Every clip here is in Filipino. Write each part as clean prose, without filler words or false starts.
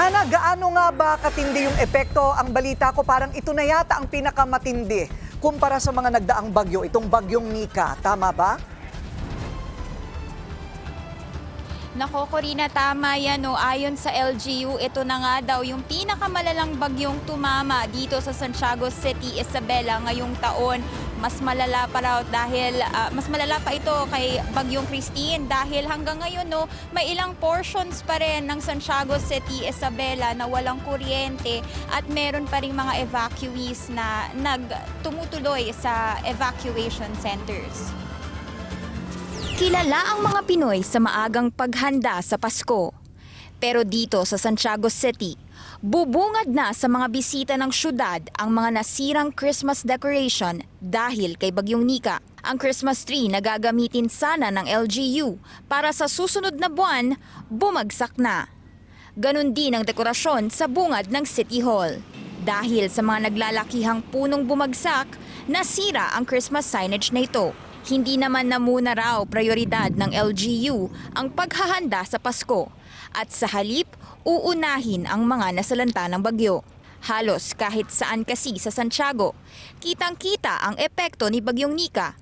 Hana, gaano nga ba katindi yung epekto? Ang balita ko parang ito na yata ang pinakamatindi kumpara sa mga nagdaang bagyo, itong bagyong Nika. Tama ba? Nako, Corina, tama yan. No? Ayon sa LGU, ito na nga daw yung pinakamalalang bagyong tumama dito sa Santiago City, Isabela ngayong taon. Mas malala pa raw dahil mas malala pa ito kay Bagyong Christine dahil hanggang ngayon may ilang portions pa rin ng Santiago City, Isabela na walang kuryente at meron pa ring mga evacuees na tumutuloy sa evacuation centers. Kilala ang mga Pinoy sa maagang paghanda sa Pasko. Pero dito sa Santiago City, bubungad na sa mga bisita ng syudad ang mga nasirang Christmas decoration dahil kay Bagyong Nika. Ang Christmas tree na gagamitin sana ng LGU para sa susunod na buwan, bumagsak na. Ganon din ang dekorasyon sa bungad ng City Hall. Dahil sa mga naglalakihang punong bumagsak, nasira ang Christmas signage na ito. Hindi naman na muna raw prioridad ng LGU ang paghahanda sa Pasko at sa halip uunahin ang mga nasalanta ng bagyo. Halos kahit saan kasi sa Santiago, kitang-kita ang epekto ni Bagyong Nika.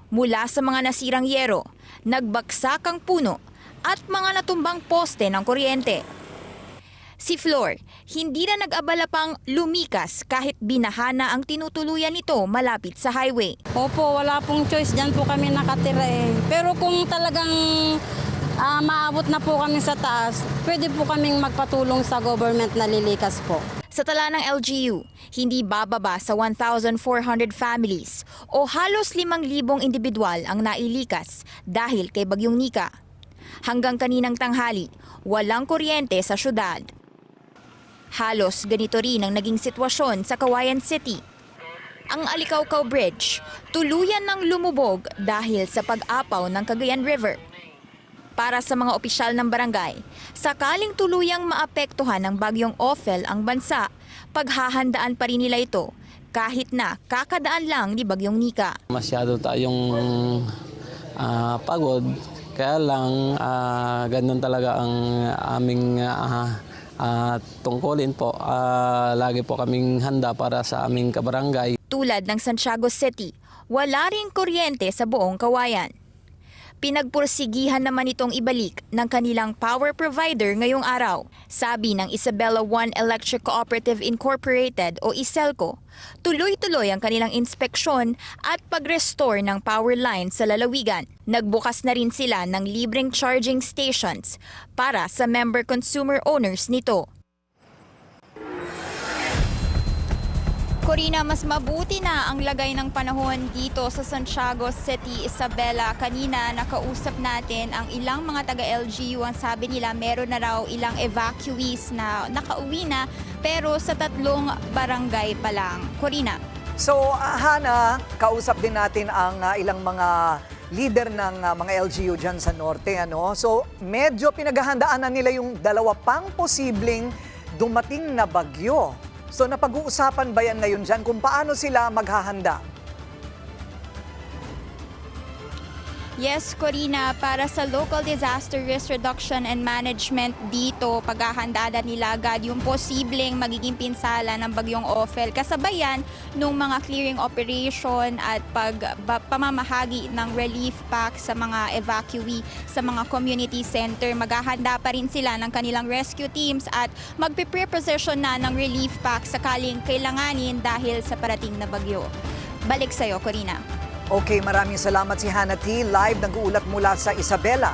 Mula sa mga nasirang yero, nagbagsak ang puno at mga natumbang poste ng kuryente. Si Flor, hindi na nag-abala pang lumikas kahit binahana ang tinutuluyan nito malapit sa highway. Opo, wala pong choice. Diyan po kami nakatira eh. Pero kung talagang maabot na po kami sa taas, pwede po kaming magpatulong sa government na lilikas po. Sa tala ng LGU, hindi bababa sa 1,400 families o halos 5,000 individual ang nailikas dahil kay Bagyong Nika. Hanggang kaninang tanghali, walang kuryente sa syudad. Halos ganito rin ang naging sitwasyon sa Cauayan City. Ang Alicaucao Bridge, tuluyan ng lumubog dahil sa pag-apaw ng Cagayan River. Para sa mga opisyal ng barangay, sakaling tuluyang maapektuhan ng bagyong Ophel ang bansa, paghahandaan pa rin nila ito kahit na kakadaan lang ni Bagyong Nika. Masyado tayong pagod, kaya lang ganun talaga ang aming tungkulin po. Lagi po kaming handa para sa aming kabarangay. Tulad ng Santiago City, wala ring kuryente sa buong Cauayan. Pinagpursigihan naman itong ibalik ng kanilang power provider ngayong araw. Sabi ng Isabela One Electric Cooperative Incorporated o ISELCO, tuloy-tuloy ang kanilang inspeksyon at pag-restore ng power line sa lalawigan. Nagbukas na rin sila ng libreng charging stations para sa member consumer owners nito. Corina, mas mabuti na ang lagay ng panahon dito sa Santiago City, Isabela. Kanina nakausap natin ang ilang mga taga-LGU. Ang sabi nila meron na raw ilang evacuees na nakauwi na pero sa 3 barangay pa lang. Corina. So, Hana, kausap din natin ang ilang mga leader ng mga LGU dyan sa Norte. So, medyo pinaghahandaan na nila yung 2 pang posibleng dumating na bagyo. So napag-uusapan ba yan ngayon dyan kung paano sila maghahanda? Yes, Corina, para sa Local Disaster Risk Reduction and Management dito, paghahandaan nila agad yung posibleng magiging pinsala ng Bagyong Ophel. Kasabayan nung mga clearing operation at pamamahagi ng relief pack sa mga evacuee sa mga community center. Maghahanda pa rin sila ng kanilang rescue teams at magpe-preposition na ng relief pack sakaling kailanganin dahil sa parating na bagyo. Balik sa'yo, Corina. Okay, maraming salamat si Hana T. Live nag-uulat mula sa Isabela.